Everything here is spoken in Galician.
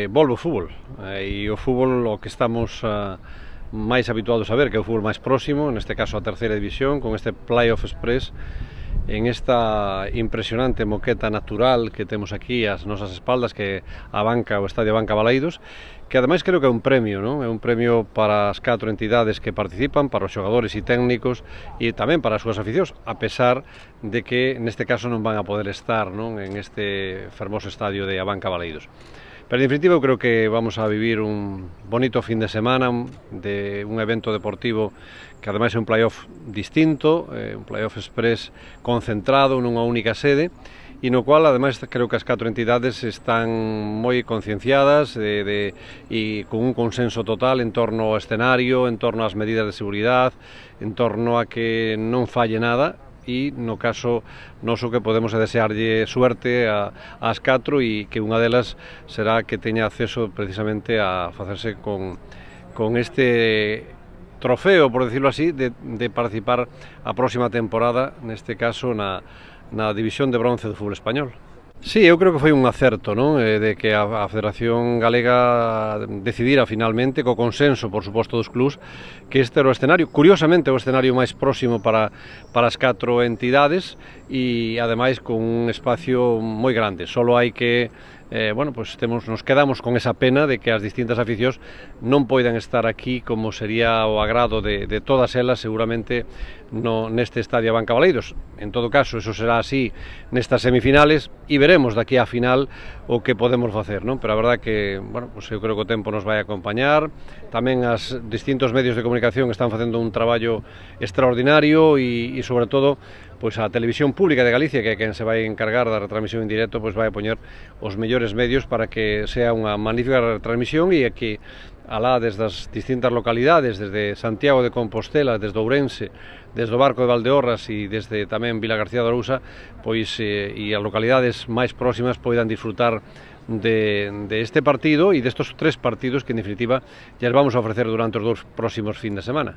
que volve o fútbol, e o fútbol o que estamos máis habituados a ver, que é o fútbol máis próximo, neste caso a terceira división, con este Playoff Express, en esta impresionante moqueta natural que temos aquí ás nosas espaldas, que a banca, o Estadio Banca Balaídos, que ademais creo que é un premio, non? É un premio para as 4 entidades que participan, para os xogadores e técnicos, e tamén para as súas aficións, a pesar de que neste caso non van a poder estar, non, en este fermoso estadio de Abanca Balaídos. Pero en definitiva eu creo que vamos a vivir un bonito fin de semana de un evento deportivo que ademais é un playoff distinto, un playoff express concentrado nunha única sede, e no cual ademais creo que as 4 entidades están moi concienciadas e con un consenso total en torno ao escenario, en torno ás medidas de seguridade, en torno a que non falle nada, e no caso noso que podemos desearlle suerte ás 4 e que unha delas será que teña acceso precisamente a facerse con este trofeo, por decirlo así, de participar a próxima temporada, neste caso na división de bronce do fútbol español. Sí, eu creo que foi un acerto, non? De que a Federación Galega decidira finalmente, co consenso, por suposto, dos clubs, que este era o escenario, curiosamente o escenario máis próximo para as 4 entidades e, ademais, con un espacio moi grande. Solo hai que nos quedamos con esa pena de que as distintas aficións non poidan estar aquí como sería o agrado de todas elas, seguramente, neste Estadio Abanca Balaídos. En todo caso, eso será así nestas semifinales e veremos daqui á final o que podemos facer, non? Pero a verdad que, eu creo que o tempo nos vai acompañar, tamén os distintos medios de comunicación están facendo un traballo extraordinario e sobre todo, a Televisión Pública de Galicia, que é quen se vai encargar da retransmisión en directo, vai a poñer os mellores medios para que sea unha magnífica retransmisión e que alá desde as distintas localidades, desde Santiago de Compostela, desde Ourense, desde o Barco de Valdeorras e desde tamén Vilagarcía de Arousa, e as localidades máis próximas poidan disfrutar de este partido e destos 3 partidos que en definitiva lles vamos a ofrecer durante os 2 próximos fin de semana.